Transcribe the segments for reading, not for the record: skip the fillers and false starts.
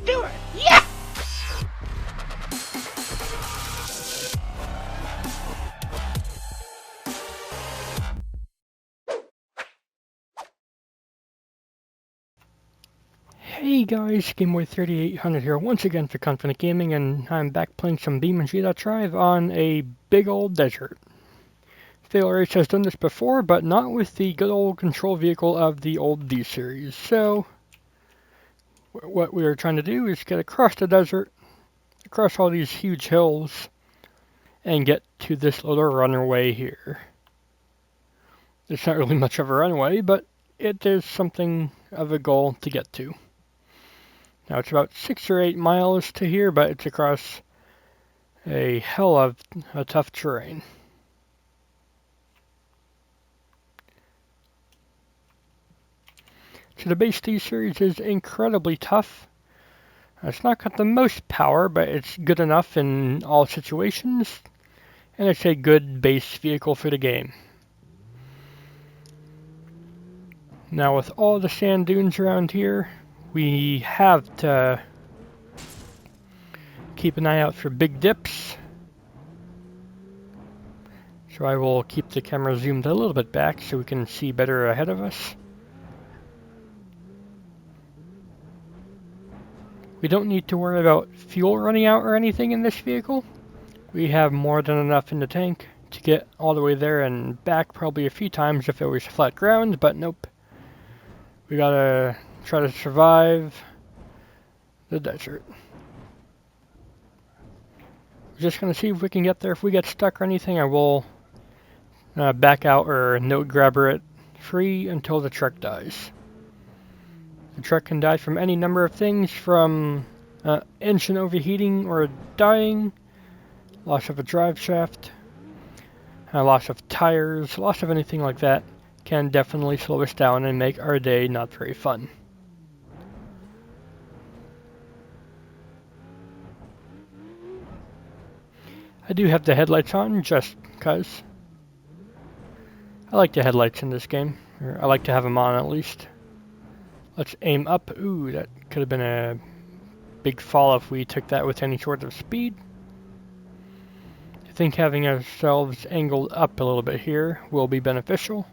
do it! Yeah! Hey guys, GameBoy3800 here once again for Confident Gaming, and I'm back playing some BeamNG.Drive on a big old desert. FailRace has done this before, but not with the good old control vehicle of the old D-Series. So, what we are trying to do is get across the desert, across all these huge hills, and get to this little runway here. It's not really much of a runway, but it is something of a goal to get to. Now it's about 6 or 8 miles to here, but it's across a hell of a tough terrain. So the base D series is incredibly tough. It's not got the most power, but it's good enough in all situations, and it's a good base vehicle for the game. Now with all the sand dunes around here, we have to keep an eye out for big dips. So I will keep the camera zoomed a little bit back so we can see better ahead of us. We don't need to worry about fuel running out or anything in this vehicle. We have more than enough in the tank to get all the way there and back probably a few times if it was flat ground, but nope. We gotta try to survive the desert. We're just gonna see if we can get there. If we get stuck or anything, I will back out or note grabber it free until the truck dies. The truck can die from any number of things, from engine overheating or dying, loss of a drive shaft, loss of tires, loss of anything like that can definitely slow us down and make our day not very fun. I do have the headlights on just because. I like the headlights in this game, or I like to have them on at least. Let's aim up. Ooh, that could have been a big fall if we took that with any sort of speed. I think having ourselves angled up a little bit here will be beneficial.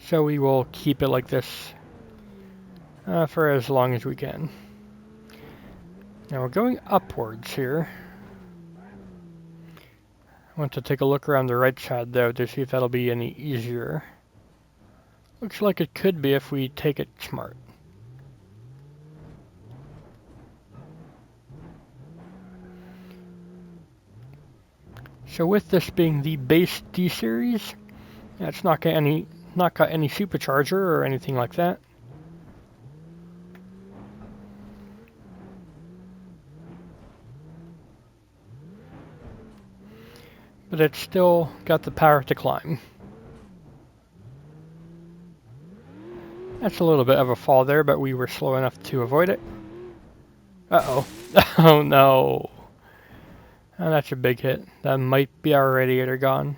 So we will keep it like this for as long as we can. Now we're going upwards here. I want to take a look around the right side though to see if that'll be any easier. Looks like it could be if we take it smart. So with this being the base D series, it's not got any supercharger or anything like that. But it's still got the power to climb. That's a little bit of a fall there, but we were slow enough to avoid it. Uh-oh. Oh no. Oh, that's a big hit. That might be our radiator gone.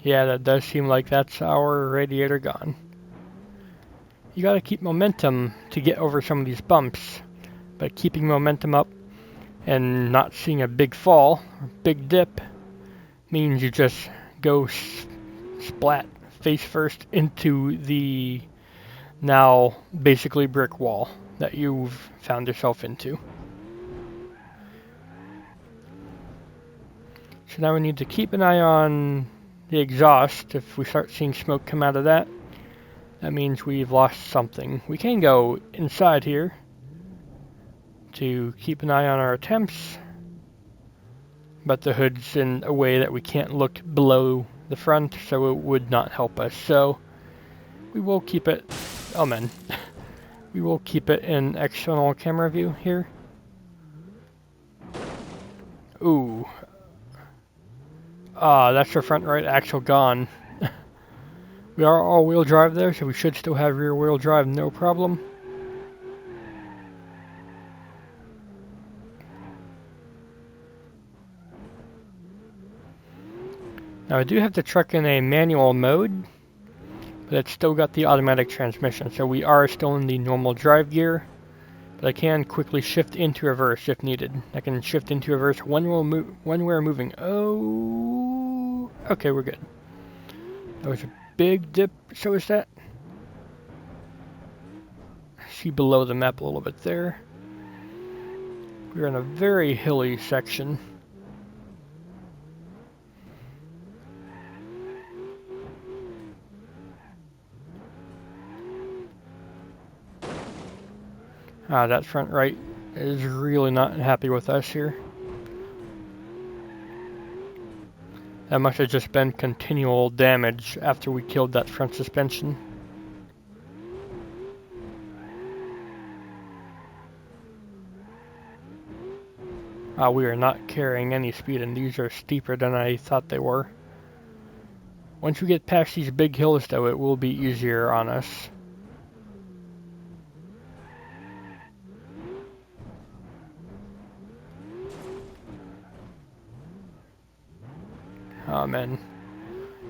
Yeah, that does seem like that's our radiator gone. You gotta keep momentum to get over some of these bumps, but keeping momentum up and not seeing a big fall, or big dip, means you just go splat face first into the now basically brick wall that you've found yourself into. So now we need to keep an eye on the exhaust. If we start seeing smoke come out of that, that means we've lost something. We can go inside here to keep an eye on our attempts, but the hood's in a way that we can't look below the front, so it would not help us. So we will keep it, oh man, we will keep it in external camera view here. Ooh. That's our front right axle gone. We are all-wheel drive there, so we should still have rear-wheel drive, no problem. Now I do have the truck in a manual mode, But it's still got the automatic transmission, so we are still in the normal drive gear. But I can quickly shift into reverse if needed. I can shift into reverse when we're moving. Oh, okay, we're good. That was a big dip. So is that? See below the map a little bit there. We're in a very hilly section. That front right is really not happy with us here. That must have just been continual damage after we killed that front suspension. We are not carrying any speed, and these are steeper than I thought they were. Once we get past these big hills, though, it will be easier on us. Oh man.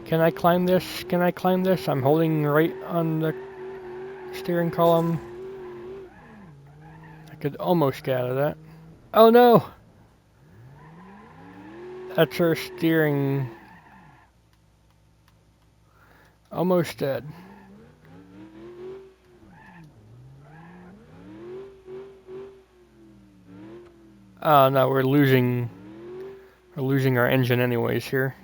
Can I climb this? Can I climb this? I'm holding right on the steering column. I could almost get out of that. Oh no! That's our steering. Almost dead. Oh no, we're losing our engine anyways here.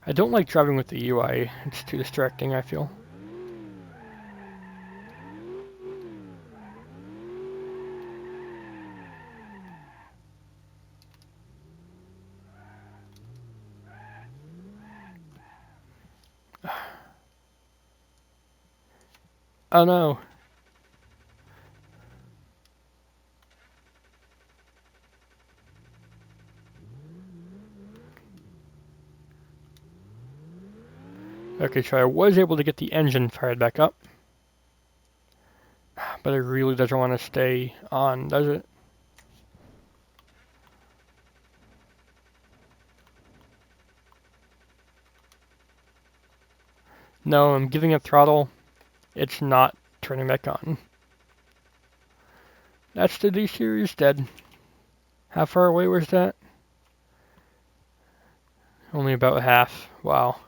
I don't like driving with the UI. It's too distracting, I feel. Oh no. Okay, so I was able to get the engine fired back up. But it really doesn't want to stay on, does it? No, I'm giving it throttle. It's not turning back on. That's the D-Series dead. How far away was that? Only about half. Wow.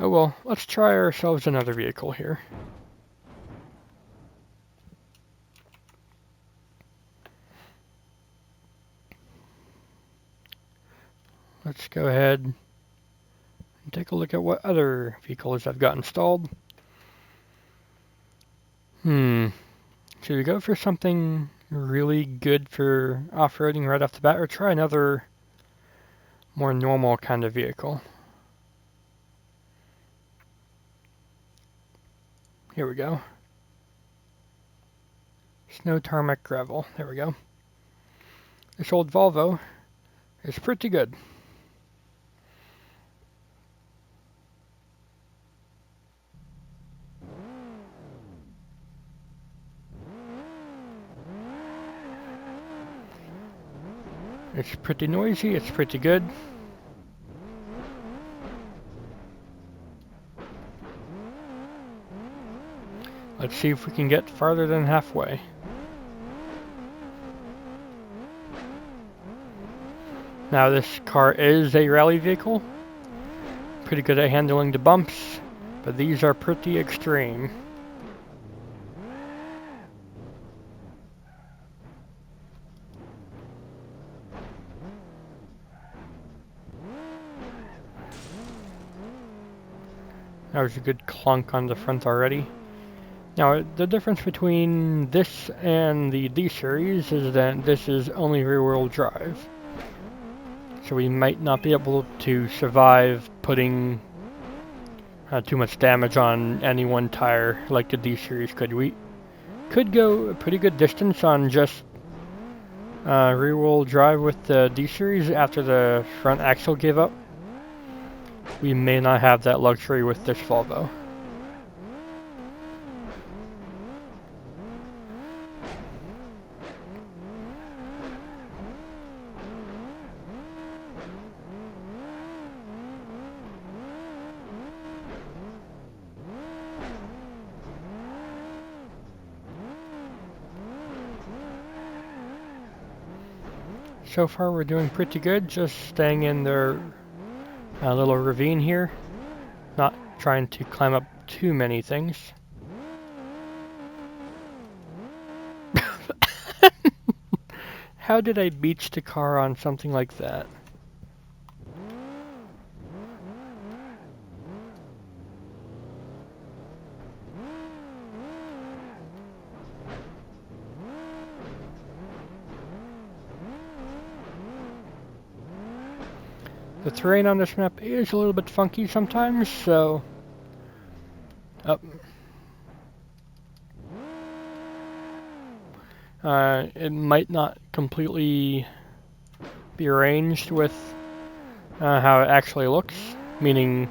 Oh well, let's try ourselves another vehicle here. Let's go ahead and take a look at what other vehicles I've got installed. Should we go for something really good for off-roading right off the bat, or try another more normal kind of vehicle? Here we go. Snow tarmac gravel. There we go. This old Volvo is pretty good. It's pretty noisy, it's pretty good. Let's see if we can get farther than halfway. Now this car is a rally vehicle. Pretty good at handling the bumps, but these are pretty extreme. That was a good clunk on the front already. Now, the difference between this and the D-Series is that this is only rear-wheel drive. So we might not be able to survive putting too much damage on any one tire like the D-Series could. We could go a pretty good distance on just rear-wheel drive with the D-Series after the front axle gave up. We may not have that luxury with this Volvo. So far we're doing pretty good, just staying in the little ravine here, not trying to climb up too many things. How did I beach the car on something like that? The terrain on this map is a little bit funky sometimes, so... it might not completely be arranged with how it actually looks, meaning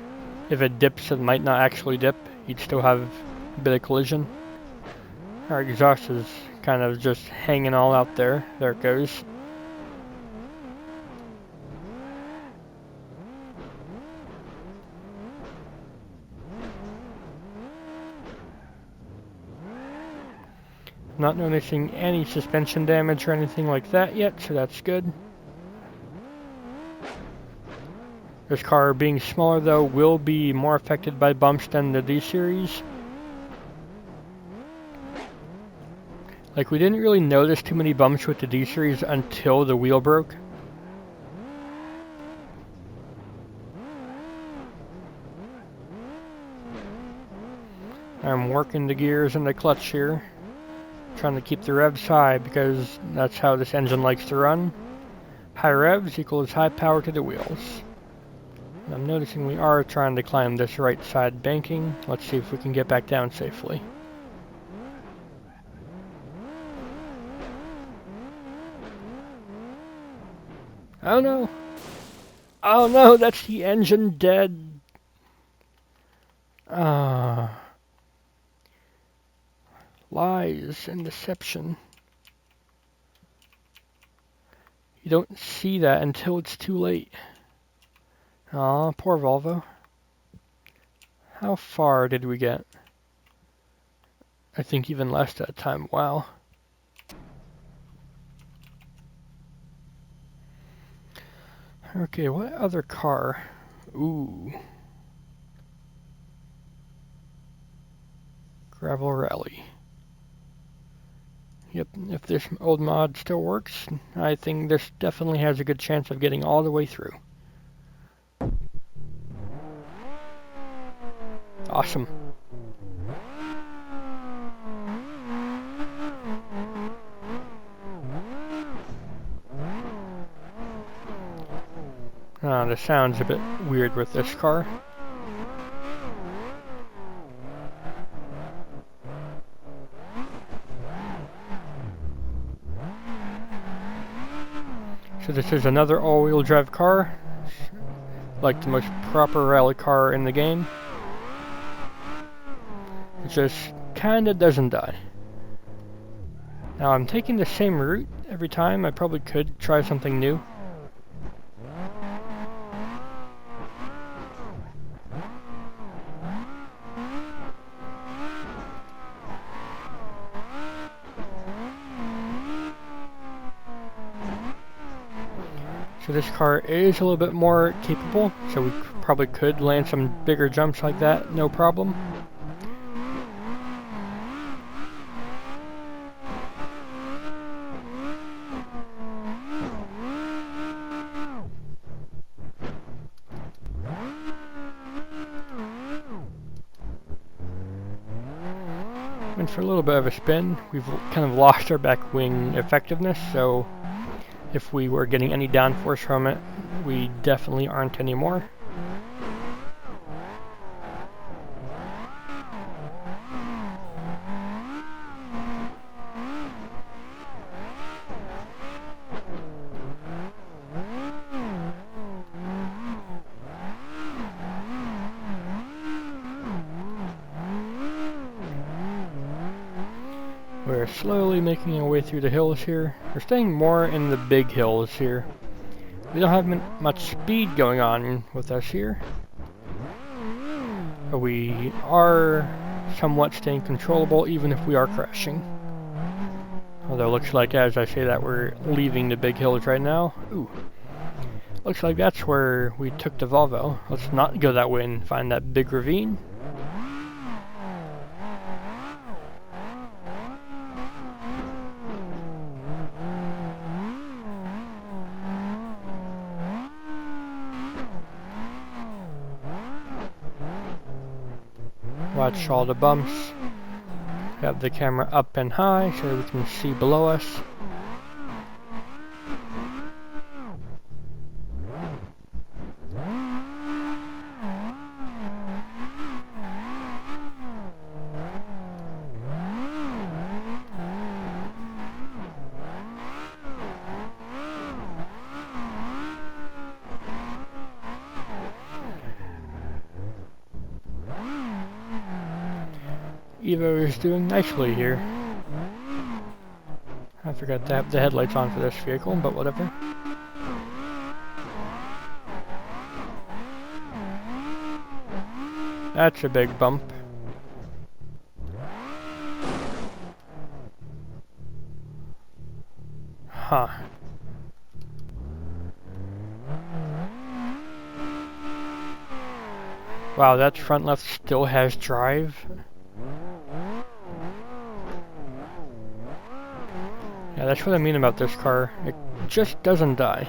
if it dips it might not actually dip, you'd still have a bit of collision. Our exhaust is kind of just hanging all out there. There it goes. Not noticing any suspension damage or anything like that yet, so that's good. This car, being smaller though, will be more affected by bumps than the D-Series. Like, we didn't really notice too many bumps with the D-Series until the wheel broke. I'm working the gears and the clutch here, trying to keep the revs high because that's how this engine likes to run. High revs equals high power to the wheels. And I'm noticing we are trying to climb this right side banking. Let's see if we can get back down safely. Oh no! Oh no, that's the engine dead! Lies and deception. You don't see that until it's too late. Aw, poor Volvo. How far did we get? I think even less that time. Wow. Okay, what other car? Ooh. Gravel Rally. Yep, if this old mod still works, I think this definitely has a good chance of getting all the way through. Awesome. The sound's a bit weird with this car. So this is another all-wheel drive car, like the most proper rally car in the game. It just kinda doesn't die. Now I'm taking the same route every time. I probably could try something new. So this car is a little bit more capable, so we probably could land some bigger jumps like that, no problem. And for a little bit of a spin, we've kind of lost our back wing effectiveness, so if we were getting any downforce from it, we definitely aren't anymore. We're slowly making our way through the hills here. We're staying more in the big hills here. We don't have much speed going on with us here. But we are somewhat staying controllable even if we are crashing. Although it looks like as I say that we're leaving the big hills right now. Ooh. Looks like that's where we took the Volvo. Let's not go that way and find that big ravine. Watch all the bumps. Have the camera up and high so we can see below us. Evo is doing nicely here. I forgot to have the headlights on for this vehicle, but whatever. That's a big bump. Huh. Wow, that front left still has drive. Yeah, that's what I mean about this car. It just doesn't die.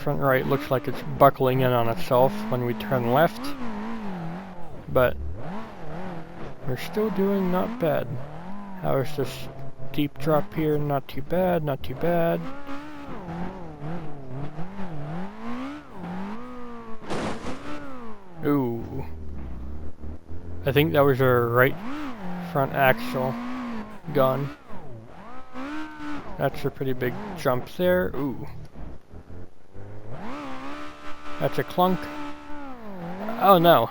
Front right looks like it's buckling in on itself when we turn left. But we're still doing not bad. How is this deep drop here? Not too bad, not too bad. Ooh. I think that was our right front axle gone. That's a pretty big jump there. Ooh. That's a clunk. Oh no.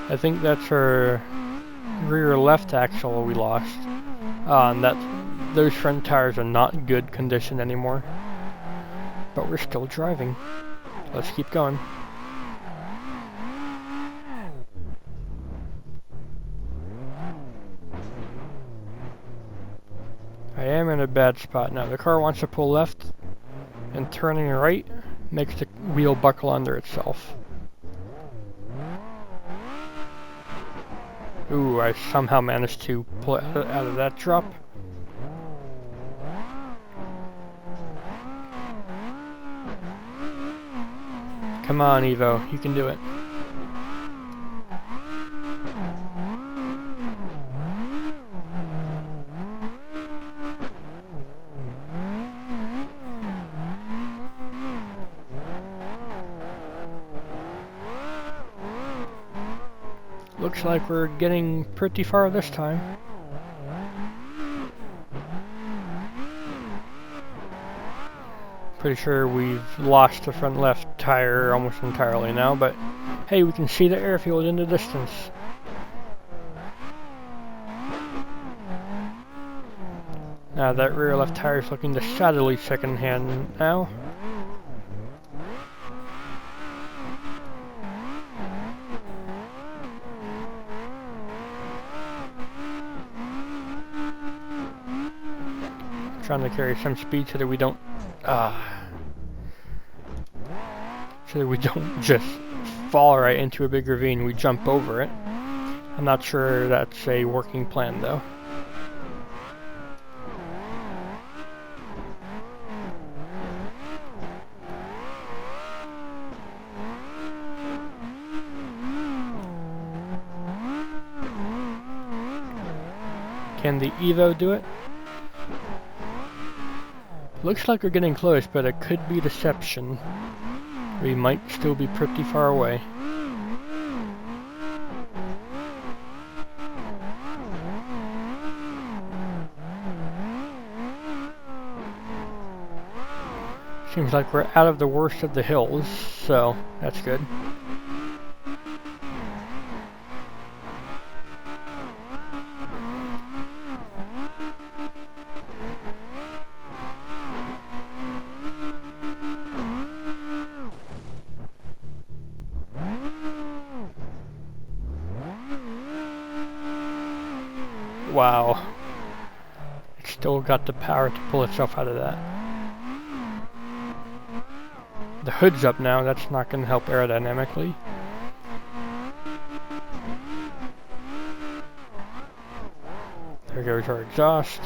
I think that's our rear left axle we lost. And those front tires are not in good condition anymore. But we're still driving. Let's keep going. I am in a bad spot now. The car wants to pull left, and turning right makes the wheel buckle under itself. Ooh, I somehow managed to pull it out of that drop. Come on, Evo, you can do it. Looks like we're getting pretty far this time. Pretty sure we've lost the front left tire almost entirely now, but hey, we can see the airfield in the distance. Now that rear left tire is looking decidedly second-hand now. Trying to carry some speed so that we don't just fall right into a big ravine. We jump over it. I'm not sure that's a working plan though. Can the Evo do it? Looks like we're getting close, but it could be deception. We might still be pretty far away. Seems like we're out of the worst of the hills, so that's good. Wow. It's still got the power to pull itself out of that. The hood's up now, that's not going to help aerodynamically. There goes our exhaust.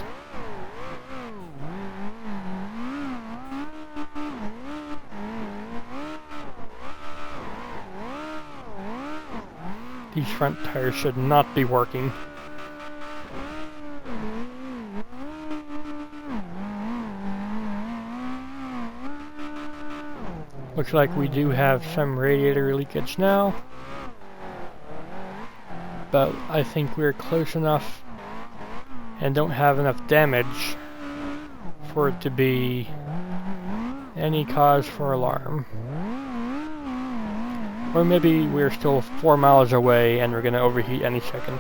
These front tires should not be working. Looks like we do have some radiator leakage now, but I think we're close enough and don't have enough damage for it to be any cause for alarm. Or maybe we're still 4 miles away and we're going to overheat any second.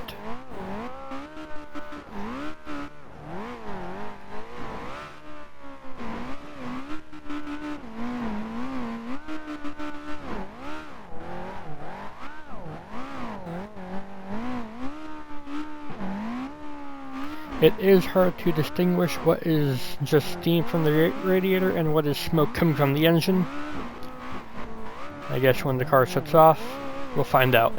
It is hard to distinguish what is just steam from the radiator and what is smoke coming from the engine. I guess when the car shuts off, we'll find out.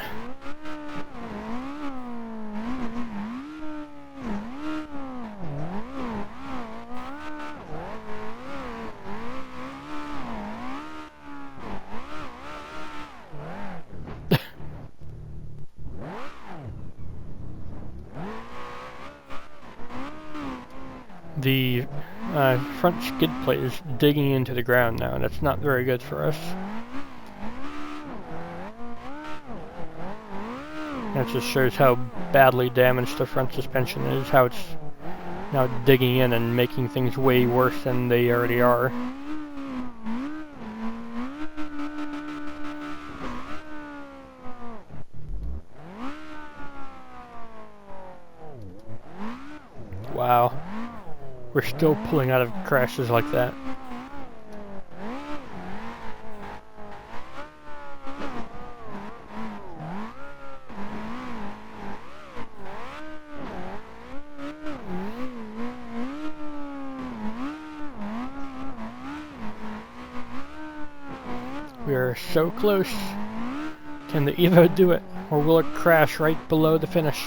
The front skid plate is digging into the ground now, and that's not very good for us. That just shows how badly damaged the front suspension is, how it's now digging in and making things way worse than they already are. Wow. We're still pulling out of crashes like that. We are so close. Can the Evo do it, or will it crash right below the finish?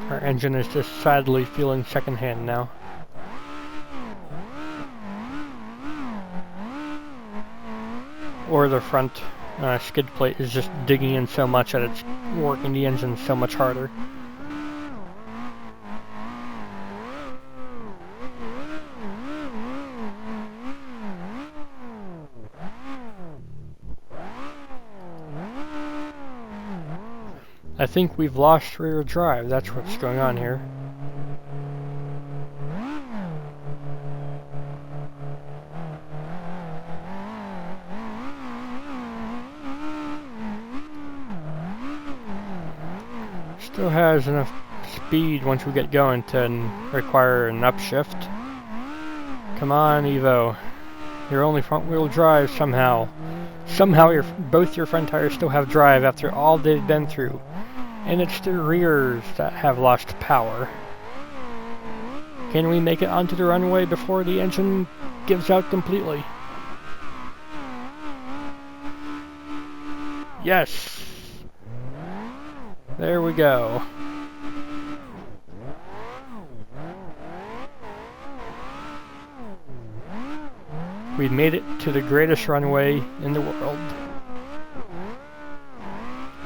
Our engine is just sadly feeling secondhand now. Or the front skid plate is just digging in so much that it's working the engine so much harder. I think we've lost rear drive, that's what's going on here. Still has enough speed once we get going to require an upshift. Come on, Evo. You're only front-wheel drive somehow. Somehow both your front tires still have drive after all they've been through. And it's the rears that have lost power. Can we make it onto the runway before the engine gives out completely? Yes! There we go. We made it to the greatest runway in the world.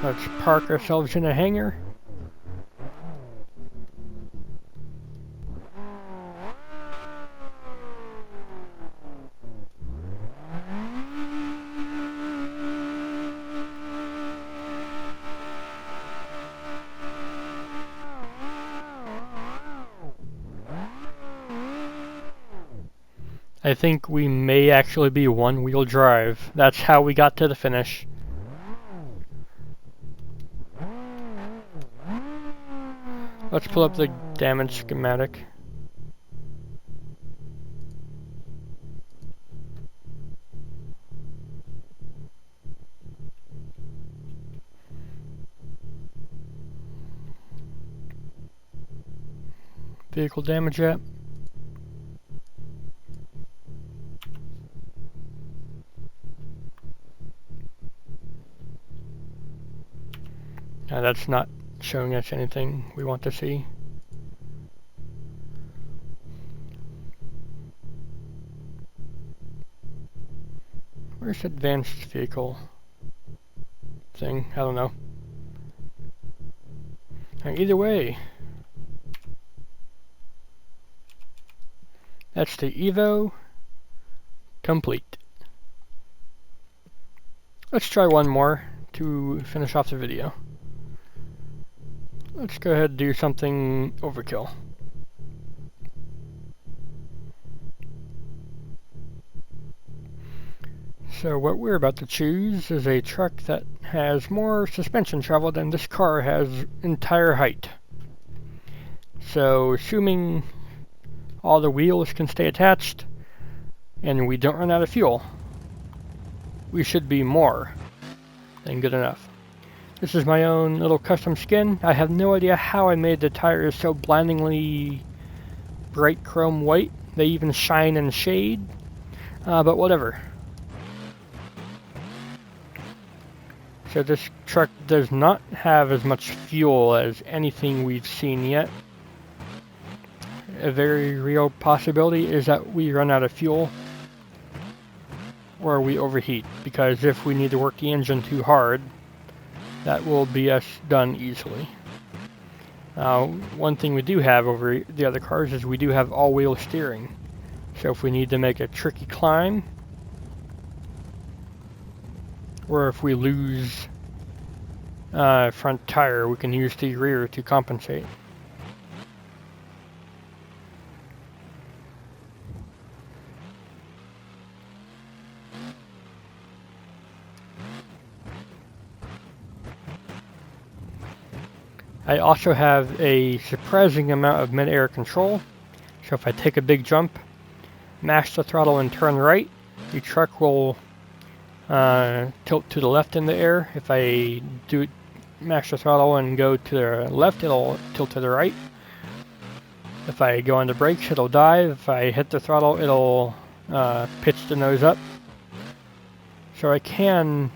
Let's park ourselves in a hangar. I think we may actually be one-wheel drive. That's how we got to the finish. Let's pull up the damage schematic. Vehicle damage yet? That's not showing us anything we want to see. Where's advanced vehicle thing? I don't know. Either way, that's the Evo complete. Let's try one more to finish off the video. Let's go ahead and do something overkill. So what we're about to choose is a truck that has more suspension travel than this car has entire height. So assuming all the wheels can stay attached and we don't run out of fuel, we should be more than good enough. This is my own little custom skin. I have no idea how I made the tires so blindingly bright chrome white. They even shine and shade, but whatever. So this truck does not have as much fuel as anything we've seen yet. A very real possibility is that we run out of fuel or we overheat, because if we need to work the engine too hard, that will be us done easily. One thing we do have over the other cars is we do have all-wheel steering. So if we need to make a tricky climb, or if we lose front tire, we can use the rear to compensate. I also have a surprising amount of mid-air control. So if I take a big jump, mash the throttle and turn right, the truck will tilt to the left in the air. If I do mash the throttle and go to the left, it'll tilt to the right. If I go on the brakes, it'll dive. If I hit the throttle, it'll pitch the nose up. So I can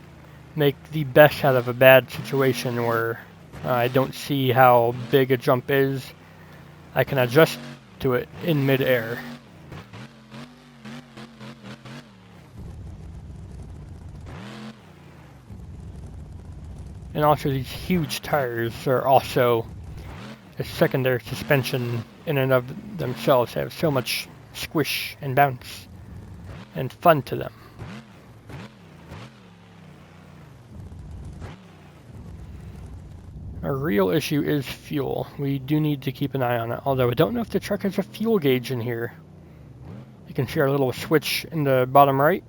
make the best out of a bad situation where I don't see how big a jump is. I can adjust to it in mid-air. And also these huge tires are also a secondary suspension in and of themselves. They have so much squish and bounce and fun to them. A real issue is fuel. We do need to keep an eye on it, although I don't know if the truck has a fuel gauge in here. You can see our little switch in the bottom right.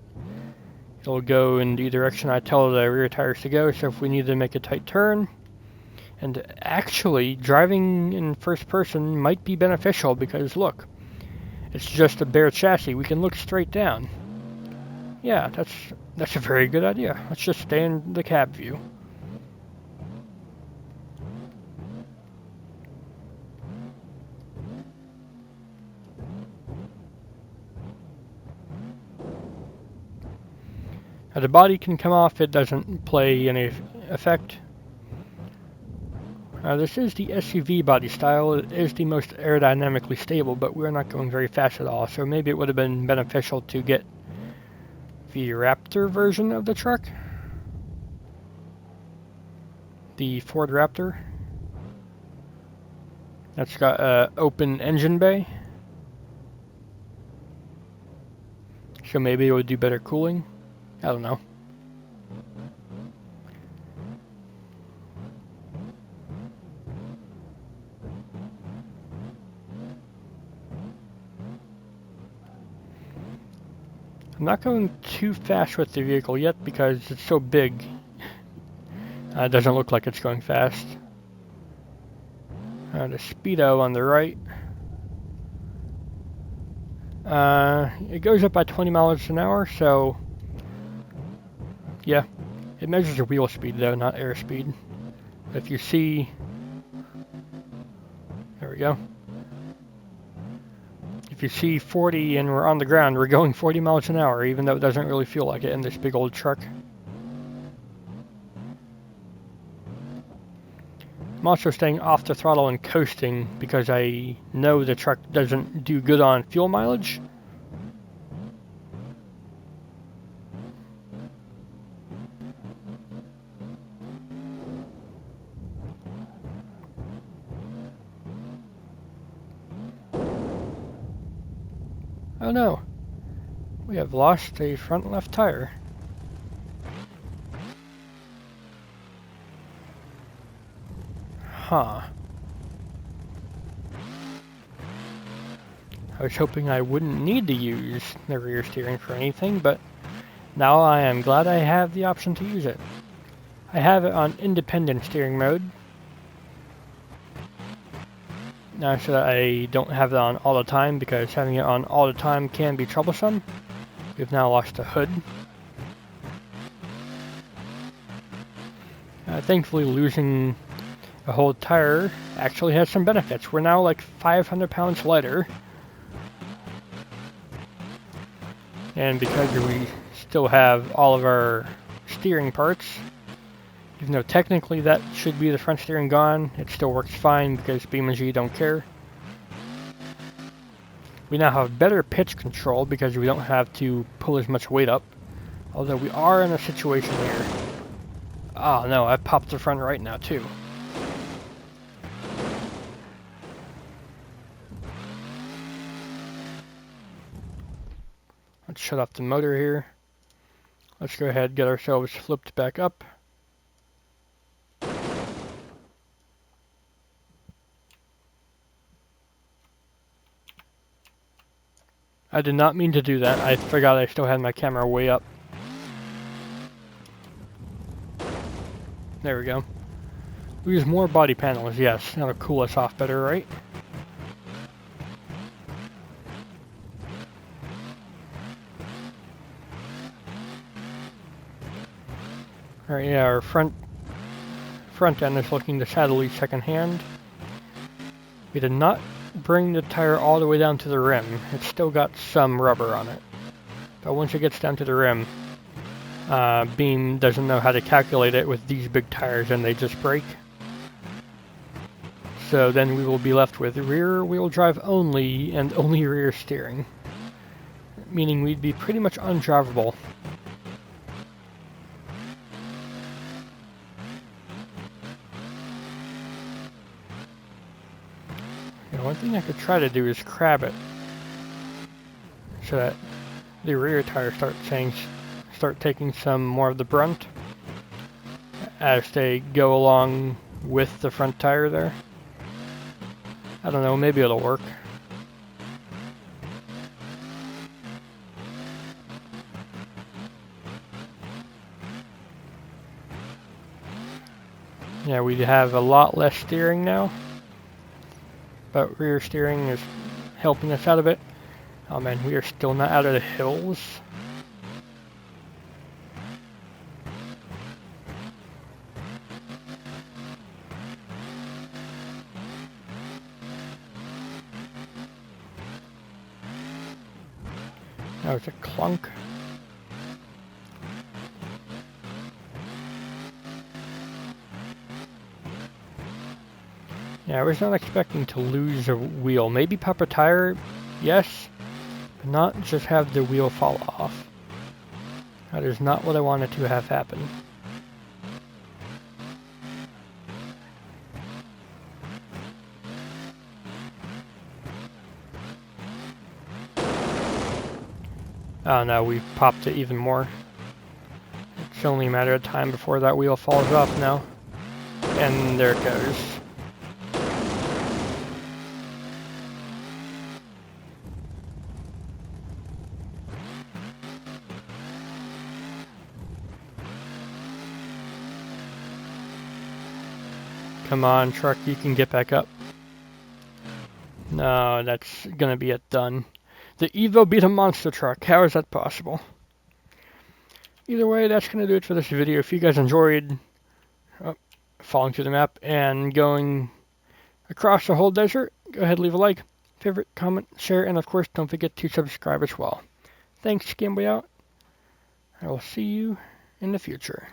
It'll go in the direction I tell the rear tires to go, so if we need to make a tight turn. And actually, driving in first person might be beneficial because look, it's just a bare chassis. We can look straight down. Yeah, that's a very good idea. Let's just stay in the cab view. Now the body can come off, it doesn't play any effect. This is the SUV body style. It is the most aerodynamically stable, but we're not going very fast at all, so maybe it would have been beneficial to get the Raptor version of the truck. The Ford Raptor. That's got an open engine bay. So maybe it would do better cooling. I don't know. I'm not going too fast with the vehicle yet because it's so big. It doesn't look like it's going fast. The speedo on the right. It goes up by 20 miles an hour, so yeah. It measures your wheel speed though, not airspeed. If you see, there we go. If you see 40 and we're on the ground, we're going 40 miles an hour, even though it doesn't really feel like it in this big old truck. I'm also staying off the throttle and coasting because I know the truck doesn't do good on fuel mileage. Oh no, we have lost a front left tire. Huh. I was hoping I wouldn't need to use the rear steering for anything, but now I am glad I have the option to use it. I have it on independent steering mode, now so that I don't have it on all the time, because having it on all the time can be troublesome. We've now lost the hood. Thankfully, losing a whole tire actually has some benefits. We're now like 500 pounds lighter. And because we still have all of our steering parts, even though technically that should be the front steering gone, it still works fine because BeamNG don't care. We now have better pitch control because we don't have to pull as much weight up. Although we are in a situation here. Oh no, I popped the front right now too. Let's shut off the motor here. Let's go ahead and get ourselves flipped back up. I did not mean to do that. I forgot I still had my camera way up. There we go. We use more body panels, yes. That'll cool us off better, right? Alright, yeah, our front end is looking decidedly second-hand. We did not bring the tire all the way down to the rim. It's still got some rubber on it. But once it gets down to the rim, Beam doesn't know how to calculate it with these big tires and they just break. So then we will be left with rear-wheel drive only and only rear steering. Meaning we'd be pretty much undrivable. One thing I could try to do is crab it so that the rear tires start taking some more of the brunt as they go along with the front tire there. I don't know, maybe it'll work. Yeah, we have a lot less steering now. But rear steering is helping us out a bit. Oh man, we are still not out of the hills. That was a clunk. Yeah, I was not expecting to lose a wheel. Maybe pop a tire, yes, but not just have the wheel fall off. That is not what I wanted to have happen. Oh no, we popped it even more. It's only a matter of time before that wheel falls off now. And there it goes. Come on, truck, you can get back up. No, that's gonna be it done. The Evo beat a monster truck. How is that possible? Either way, that's gonna do it for this video. If you guys enjoyed following through the map and going across the whole desert, go ahead and leave a like, favorite, comment, share, and of course don't forget to subscribe as well. Thanks, Gameboy out. I will see you in the future.